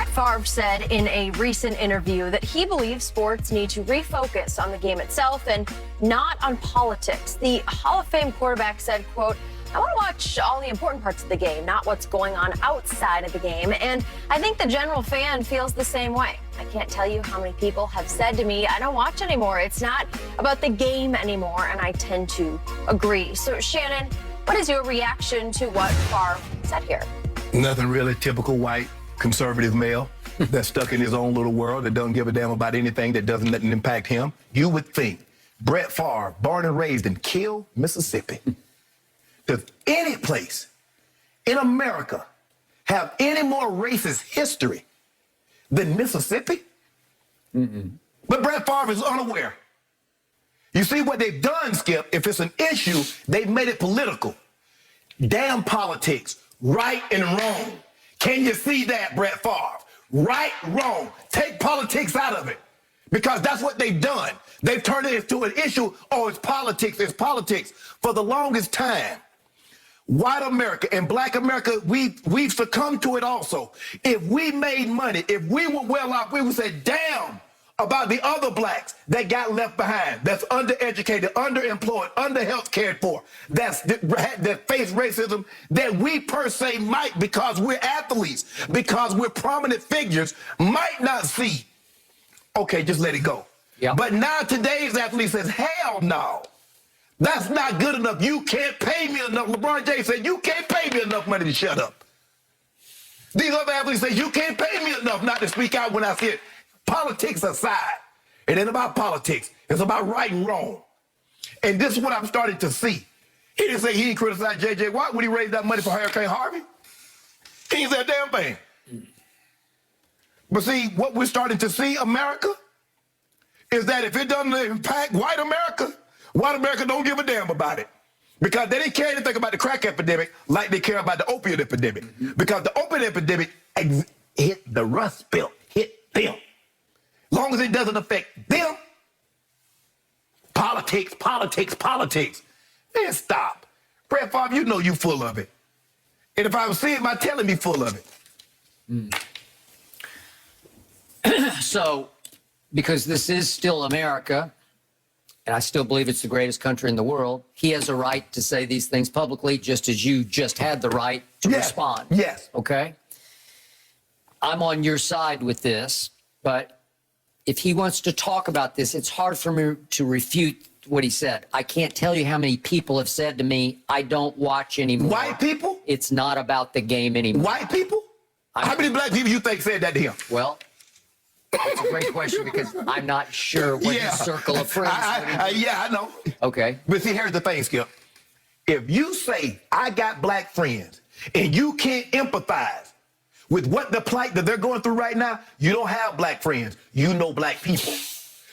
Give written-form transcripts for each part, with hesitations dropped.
Favre said in a recent interview that he believes sports need to refocus on the game itself and not on politics. The Hall of Fame quarterback said, quote, "I want to watch all the important parts of the game, not what's going on outside of the game. And I think the general fan feels the same way. I can't tell you how many people have said to me, I don't watch anymore. It's not about the game anymore." And I tend to agree. So, Shannon, what is your reaction to what Favre said here? Nothing really. Typical white conservative male that's stuck in his own little world that doesn't give a damn about anything that doesn't impact him. You would think Brett Favre, born and raised in Kill, Mississippi, does any place in America have any more racist history than Mississippi? But Brett Favre is unaware. You see what they've done, Skip, if it's an issue, they've made it political. Damn politics, right and wrong. Can you see that, Brett Favre? Right, wrong. Take politics out of it. Because that's what they've done. They've turned it into an issue. Oh, it's politics, it's politics. For the longest time, white America and black America, we've succumbed to it also. If we made money, if we were well off, we would say, damn, about the other blacks that got left behind, that's undereducated, underemployed, underhealth cared for, that face racism that we per se might, because we're athletes, because we're prominent figures, might not see. Okay, just let it go. Yep. But now today's athlete says, hell no. That's not good enough. You can't pay me enough. LeBron James said, you can't pay me enough money to shut up. These other athletes say, you can't pay me enough not to speak out when I see it. Politics aside, it ain't about politics. It's about right and wrong. And this is what I'm starting to see. He didn't say he didn't criticize J.J. Watt when he raised that money for Hurricane Harvey. He didn't say a damn thing. But see, what we're starting to see, America, is that if it doesn't impact white America don't give a damn about it. Because they didn't care anything about the crack epidemic like they care about the opioid epidemic. Because the opioid epidemic hit the Rust Belt, hit them. As long as it doesn't affect them, politics. Man, stop. Brett Favre, you know you full of it. And if I was seeing my telling me full of it. So, because this is still America, and I still believe it's the greatest country in the world, he has a right to say these things publicly, just as you just had the right to respond. Yes. Okay? I'm on your side with this, but if he wants to talk about this, it's hard for me to refute what he said. I can't tell you how many people have said to me, I don't watch anymore. White people? It's not about the game anymore. White people? How many black people you think said that to him? Well, that's a great question because I'm not sure what his circle of friends. I know. Okay. But see, here's the thing, Skip. If you say, I got black friends, and you can't empathize with what the plight that they're going through right now, you don't have black friends. You know black people.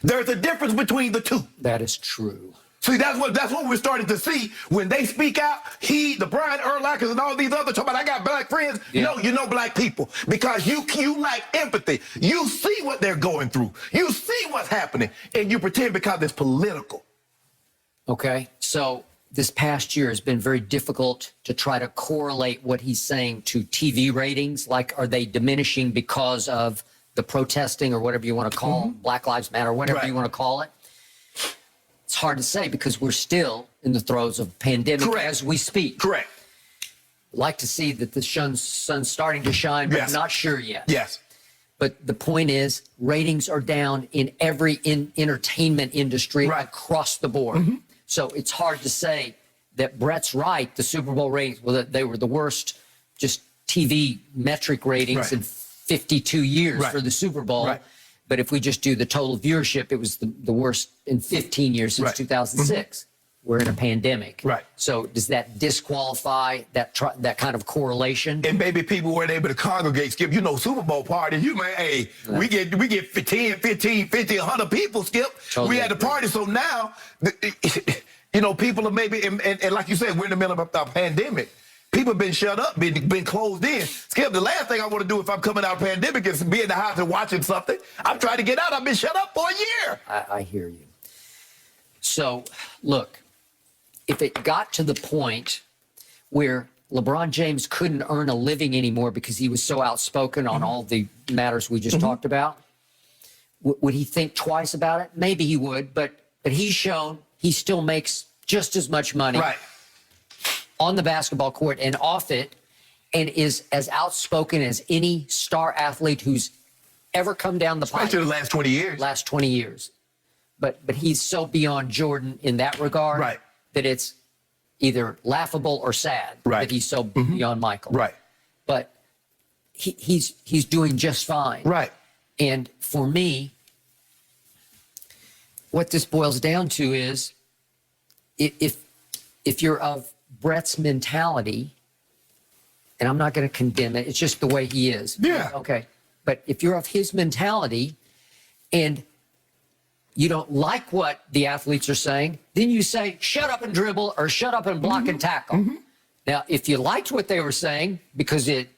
There's a difference between the two. That is true. See, that's what we're starting to see when they speak out. The Brian Urlachers and all these others talk about, I got black friends. Yeah. No, you know black people because you like empathy. You see what they're going through. You see what's happening, and you pretend because it's political. Okay, so this past year has been very difficult to try to correlate what he's saying to TV ratings. Like, are they diminishing because of the protesting or whatever you want to call it, Black Lives Matter, whatever you want to call it? It's hard to say because we're still in the throes of a pandemic as we speak. Correct. I'd like to see that the sun's starting to shine, but I'm not sure yet. Yes. But the point is, ratings are down in every entertainment industry across the board. So it's hard to say that Brett's right. The Super Bowl ratings, well, they were the worst just TV metric ratings in 52 years for the Super Bowl. But if we just do the total viewership, it was the worst in 15 years since 2006. We're in a pandemic. So does that disqualify that kind of correlation? And maybe people weren't able to congregate. Skip, you know, Super Bowl parties, hey, we get 10, 15, 50, 100 people, Skip. We had the party. So now, you know, people are maybe, and like you said, we're in the middle of a pandemic. People have been shut up, been closed in. Skip, the last thing I want to do if I'm coming out of a pandemic is be in the house and watching something. I'm trying to get out. I've been shut up for a year. I hear you. So, look, if it got to the point where LeBron James couldn't earn a living anymore because he was so outspoken on all the matters we just talked about, would he think twice about it? Maybe he would, but he's shown he still makes just as much money on the basketball court and off it, and is as outspoken as any star athlete who's ever come down the pipe. Especially the last 20 years. Last 20 years. But he's so beyond Jordan in that regard that it's either laughable or sad that he's so beyond Michael. Right. But he's doing just fine. Right. And for me, what this boils down to is if you're of Brett's mentality, and I'm not going to condemn it, it's just the way he is. Yeah. Okay. But if you're of his mentality and you don't like what the athletes are saying, then you say, shut up and dribble or shut up and block and tackle. Now, if you liked what they were saying because it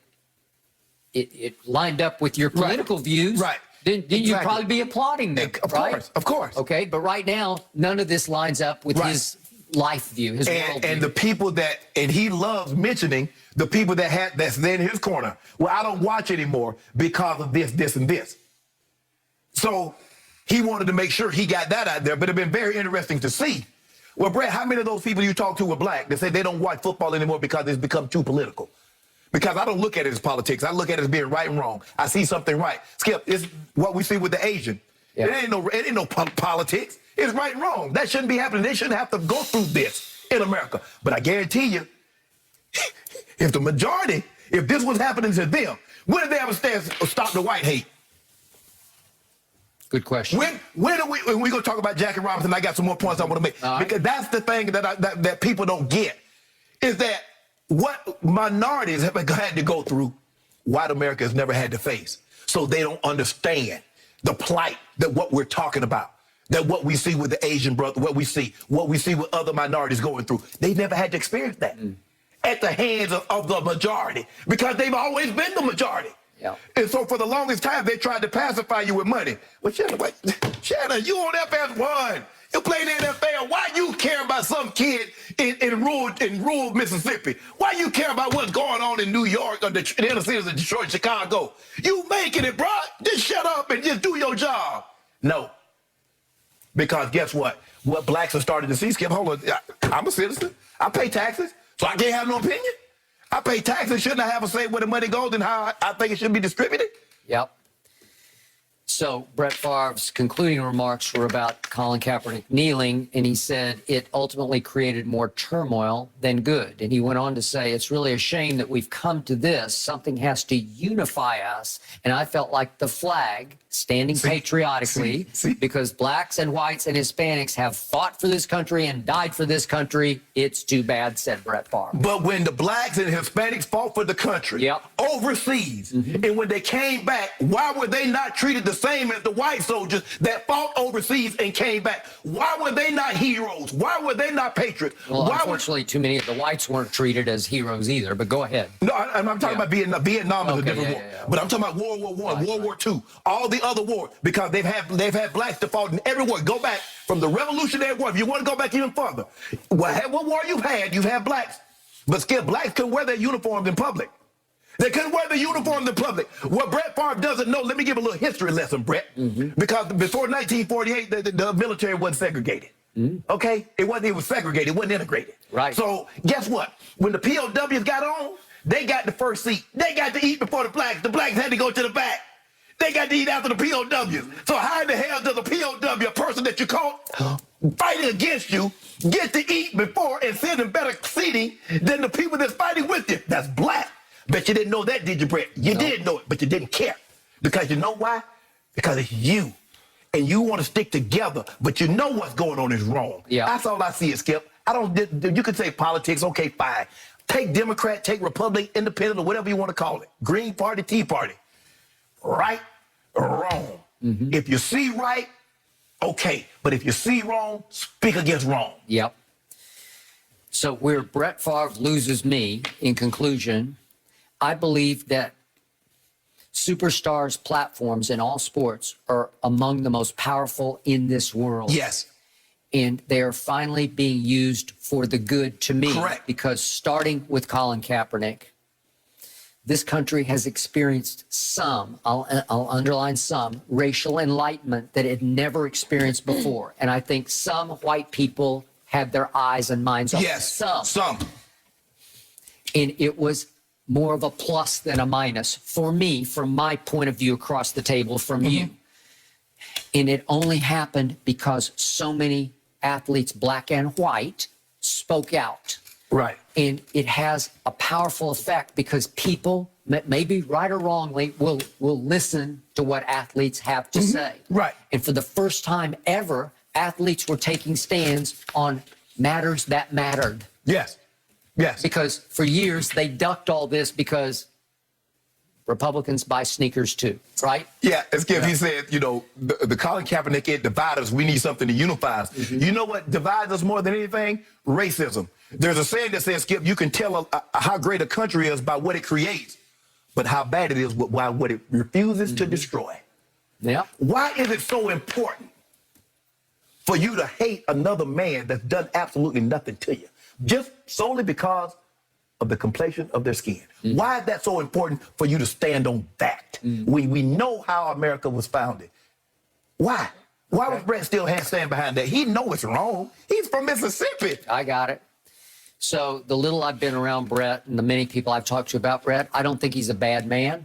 lined up with your political views, then you'd probably be applauding them. Of course. Okay, but right now, none of this lines up with his life view, his world view. And the people that, and he loves mentioning the people that's in his corner. Well, I don't watch anymore because of this, this, and this. So he wanted to make sure he got that out there, but it'd been very interesting to see. Well, Brett, how many of those people you talk to were black that say they don't watch football anymore because it's become too political? Because I don't look at it as politics. I look at it as being right and wrong. I see something right. Skip, it's what we see with the Asian. It ain't no politics. It's right and wrong. That shouldn't be happening. They shouldn't have to go through this in America. But I guarantee you, if the majority, if this was happening to them, when did they ever stop the white hate? Good question. When are we going to talk about Jackie Robinson? I got some more points I want to make. Because that's the thing that people don't get, is that what minorities have had to go through, white America has never had to face. So they don't understand the plight that what we're talking about, that what we see with the Asian brother, what we see with other minorities going through. They never had to experience that at the hands of the majority, because they've always been the majority. And so for the longest time, they tried to pacify you with money. Well, Shannon, you on FS1. You play in the NFL. Why you care about some kid in rural Mississippi? Why you care about what's going on in New York or the inner cities of Detroit, Chicago? You making it, bro. Just shut up and just do your job. No. Because guess what? What blacks are starting to see, Skip, hold on. I'm a citizen. I pay taxes, so I can't have no opinion. I pay taxes. Shouldn't I have a say where the money goes and how I think it should be distributed? Yep. So Brett Favre's concluding remarks were about Colin Kaepernick kneeling, and he said it ultimately created more turmoil than good. And he went on to say, it's really a shame that we've come to this. Something has to unify us. And I felt like the flag standing patriotically because blacks and whites and Hispanics have fought for this country and died for this country. It's too bad, said Brett Favre. But when the blacks and Hispanics fought for the country overseas, and when they came back, why were they not treated the same as the white soldiers that fought overseas and came back? Why were they not heroes? Why were they not patriots? Well, unfortunately, too many of the whites weren't treated as heroes either, but go ahead. No, I'm talking about Vietnam is a different war. But I'm talking about World War I, World War II, all the other wars, because they've had blacks that fought in every war. Go back from the Revolutionary War. If you want to go back even further, what war you've had blacks. But Skip, blacks couldn't wear their uniforms in public. They couldn't wear the uniforms in public. What Brett Favre doesn't know, let me give a little history lesson, Brett. Because before 1948, the military wasn't segregated. Okay? It was segregated. It wasn't integrated. Right. So guess what? When the POWs got on, they got the first seat. They got to eat before the blacks. The blacks had to go to the back. They got to eat after the POWs. So how in the hell does a POW, a person that you caught fighting against you, get to eat before and sit in better seating than the people that's fighting with you? That's black. Bet you didn't know that, did you, Brett? You did know it, but you didn't care. Because you know why? Because it's you. And you want to stick together, but you know what's going on is wrong. That's all I see, Skip. You could say politics, okay, fine. Take Democrat, take Republican, Independent, or whatever you want to call it. Green Party, Tea Party. Right or wrong. If you see right, okay. But if you see wrong, speak against wrong. Yep. So where Brett Favre loses me, in conclusion, I believe that superstars' platforms in all sports are among the most powerful in this world. Yes. And they are finally being used for the good to me. Correct. Because starting with Colin Kaepernick, this country has experienced some, I'll underline some, racial enlightenment that it had never experienced before. And I think some white people had their eyes and minds open. Yes, some. And it was more of a plus than a minus for me, from my point of view across the table from you. And it only happened because so many athletes, black and white, spoke out. Right. And it has a powerful effect because people, maybe right or wrongly, will listen to what athletes have to say. Right. And for the first time ever, athletes were taking stands on matters that mattered. Yes. Yes. Because for years they ducked all this because Republicans buy sneakers too, right? Yeah, as Skip, he said, you know, the Colin Kaepernick, it divides us. We need something to unify us. You know what divides us more than anything? Racism. There's a saying that says, Skip, you can tell how great a country is by what it creates, but how bad it is by what it refuses to destroy. Yeah. Why is it so important for you to hate another man that's done absolutely nothing to you, just solely because of the complexion of their skin? Why is that so important for you to stand on that? We know how America was founded. Why? Why was Brett still stand behind that? He know it's wrong. He's from Mississippi. I got it. So the little I've been around Brett and the many people I've talked to about Brett, I don't think he's a bad man.